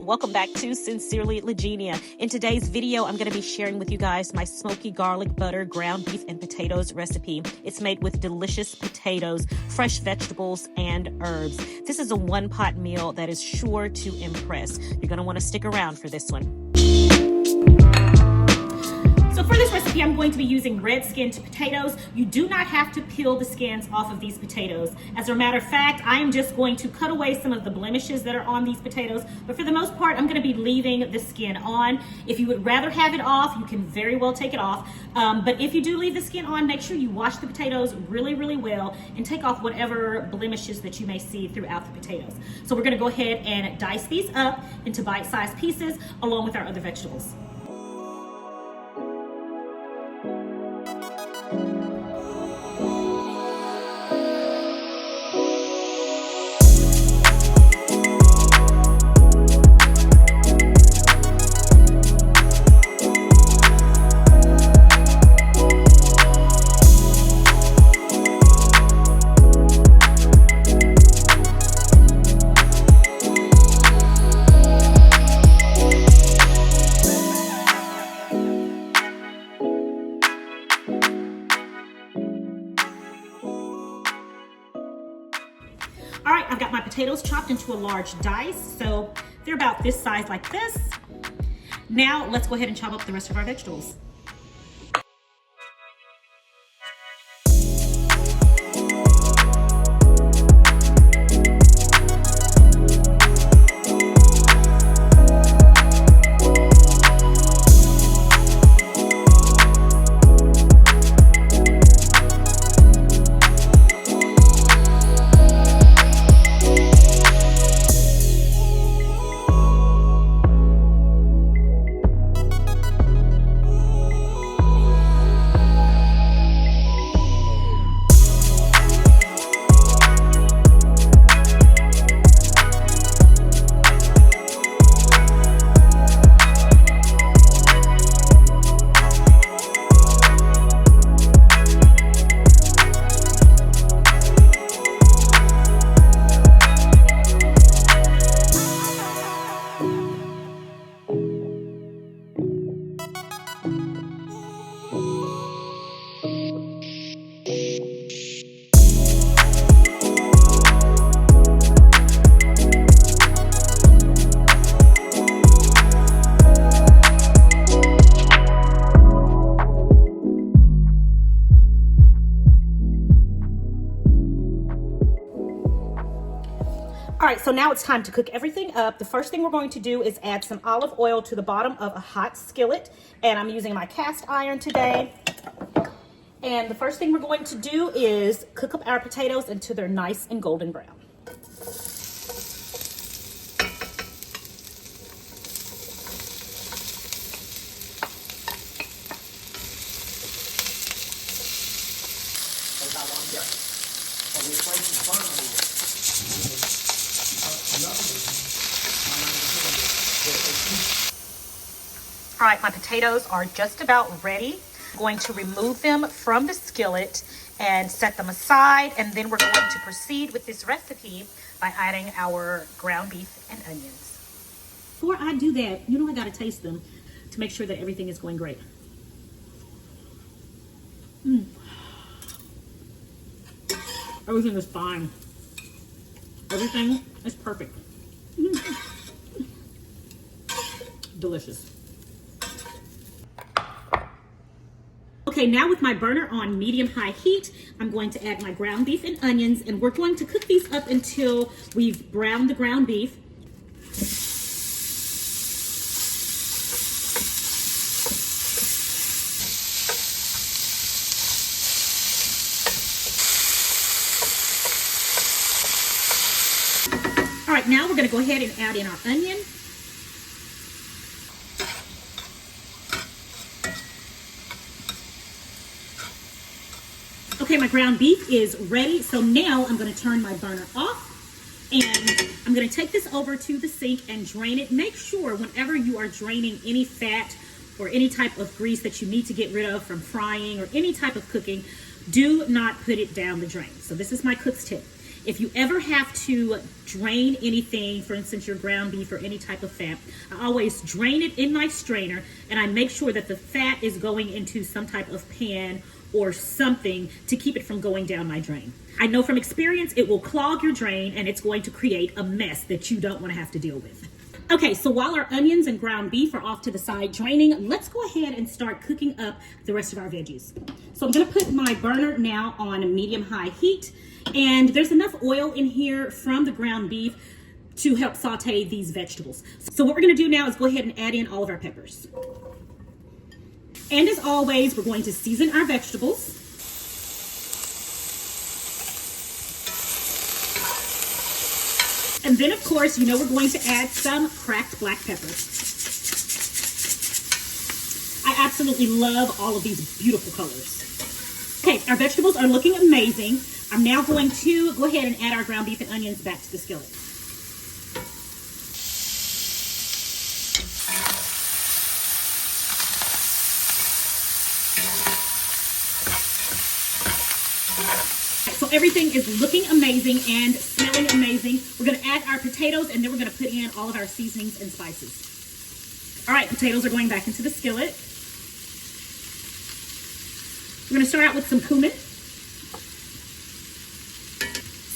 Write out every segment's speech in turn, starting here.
Welcome back to Sincerely Legenia. In today's video, I'm going to be sharing with you guys my smoky garlic butter ground beef and potatoes recipe. It's made with delicious potatoes, fresh vegetables, and herbs. This is a one-pot meal that is sure to impress. You're going to want to stick around for this one. So for this recipe, I'm going to be using red-skinned potatoes. You do not have to peel the skins off of these potatoes. As a matter of fact, I am just going to cut away some of the blemishes that are on these potatoes. But for the most part, I'm going to be leaving the skin on. If you would rather have it off, you can very well take it off. But if you do leave the skin on, make sure you wash the potatoes really, really well and take off whatever blemishes that you may see throughout the potatoes. So we're going to go ahead and dice these up into bite-sized pieces along with our other vegetables. All right, I've got my potatoes chopped into a large dice, so they're about this size like this. Now let's go ahead and chop up the rest of our vegetables. All right, so now it's time to cook everything up. The first thing we're going to do is add some olive oil to the bottom of a hot skillet, and I'm using my cast iron today. And the first thing we're going to do is cook up our potatoes until they're nice and golden brown. All right, my potatoes are just about ready. I'm going to remove them from the skillet and set them aside, and then we're going to proceed with this recipe by adding our ground beef and onions. Before I do that, I gotta taste them to make sure that everything is going great. Everything is fine. Everything is perfect. Delicious. Okay, now with my burner on medium-high heat, I'm going to add my ground beef and onions, and we're going to cook these up until we've browned the ground beef. All right, now we're going to go ahead and add in our onion. Okay, my ground beef is ready, so now I'm going to turn my burner off, and I'm going to take this over to the sink and drain it. Make sure whenever you are draining any fat or any type of grease that you need to get rid of from frying or any type of cooking, do not put it down the drain. So this is my cook's tip. If you ever have to drain anything, for instance, your ground beef or any type of fat, I always drain it in my strainer, and I make sure that the fat is going into some type of pan or something to keep it from going down my drain. I know from experience it will clog your drain, and it's going to create a mess that you don't want to have to deal with. Okay, so while our onions and ground beef are off to the side draining, let's go ahead and start cooking up the rest of our veggies. So I'm gonna put my burner now on medium-high heat, and there's enough oil in here from the ground beef to help saute these vegetables. So what we're gonna do now is go ahead and add in all of our peppers. And as always, we're going to season our vegetables. And then, of course, you know we're going to add some cracked black pepper. I absolutely love all of these beautiful colors. Okay, our vegetables are looking amazing. I'm now going to go ahead and add our ground beef and onions back to the skillet. So everything is looking amazing and smelling amazing. We're going to add our potatoes, and then we're going to put in all of our seasonings and spices. All right, potatoes are going back into the skillet. We're going to start out with some cumin,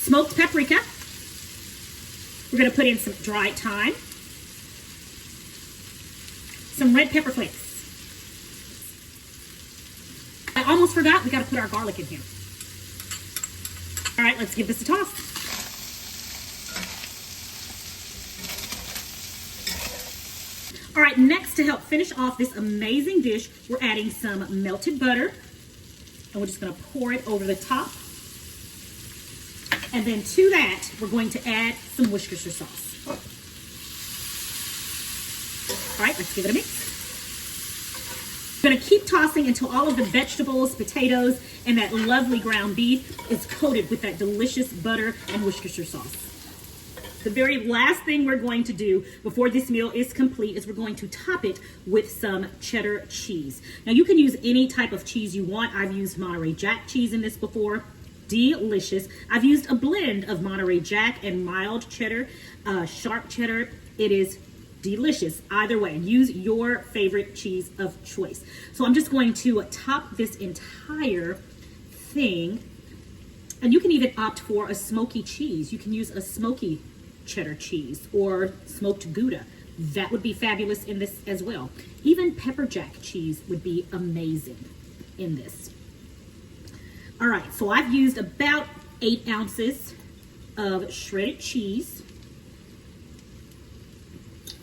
smoked paprika. We're going to put in some dried thyme, some red pepper flakes. I almost forgot, we got to put our garlic in here. All right, let's give this a toss. All right, next, to help finish off this amazing dish, we're adding some melted butter, and we're just gonna pour it over the top. And then to that, we're going to add some Worcestershire sauce. All right, let's give it a mix. We're gonna keep tossing until all of the vegetables, potatoes, and that lovely ground beef is coated with that delicious butter and Worcestershire sauce. The very last thing we're going to do before this meal is complete is we're going to top it with some cheddar cheese. Now you can use any type of cheese you want. I've used Monterey Jack cheese in this before. Delicious. I've used a blend of Monterey Jack and mild cheddar, sharp cheddar. It is delicious. Either way, use your favorite cheese of choice. So I'm just going to top this entire thing, and you can even opt for a smoky cheese. You can use a smoky cheddar cheese or smoked Gouda. That would be fabulous in this as well. Even pepper jack cheese would be amazing in this. All right, so I've used about 8 ounces of shredded cheese.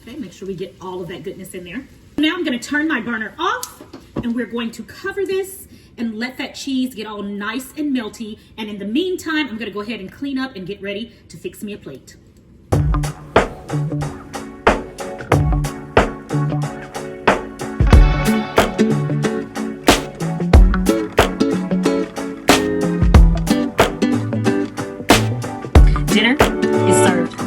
Okay, make sure we get all of that goodness in there. Now I'm going to turn my burner off, and we're going to cover this and let that cheese get all nice and melty. And in the meantime, I'm going to go ahead and clean up and get ready to fix me a plate. Dinner is served.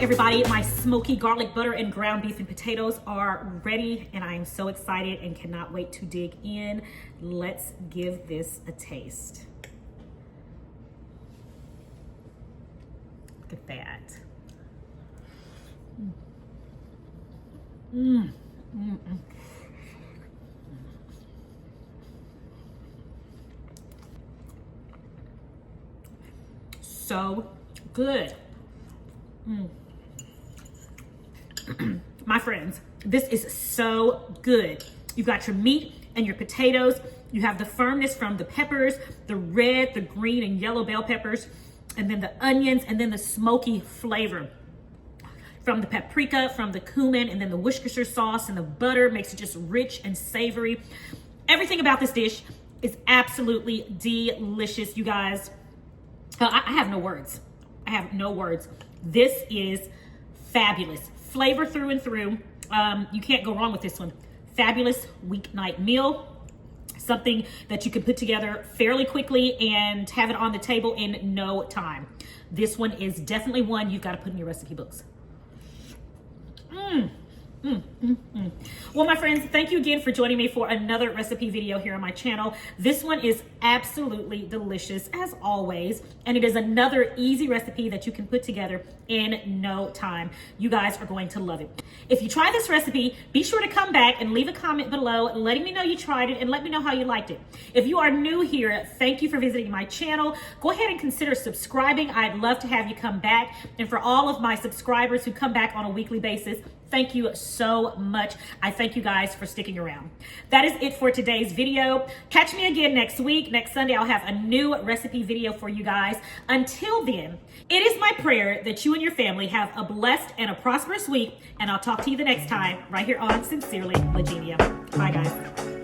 Everybody, my smoky garlic butter and ground beef and potatoes are ready, and I am so excited and cannot wait to dig in. Let's give this a taste. Look at that. So good. My friends, this is so good. You've got your meat and your potatoes. You have the firmness from the peppers, the red, the green, and yellow bell peppers, and then the onions, and then the smoky flavor from the paprika, from the cumin, and then the Worcestershire sauce, and the butter makes it just rich and savory. Everything about this dish is absolutely delicious, you guys. I have no words. I have no words. This is fabulous. Flavor through and through. You can't go wrong with this one. Fabulous weeknight meal. Something that you can put together fairly quickly and have it on the table in no time. This one is definitely one you've got to put in your recipe books. Well, my friends, thank you again for joining me for another recipe video here on my channel. This one is absolutely delicious as always, and it is another easy recipe that you can put together in no time. You guys are going to love it. If you try this recipe, be sure to come back and leave a comment below letting me know you tried it and let me know how you liked it. If you are new here, thank you for visiting my channel. Go ahead and consider subscribing. I'd love to have you come back. And for all of my subscribers who come back on a weekly basis, thank you so much. I thank you guys for sticking around. That is it for today's video. Catch me again next week. Next Sunday, I'll have a new recipe video for you guys. Until then, it is my prayer that you and your family have a blessed and a prosperous week, and I'll talk to you the next time right here on Sincerely Legenia. Bye, guys.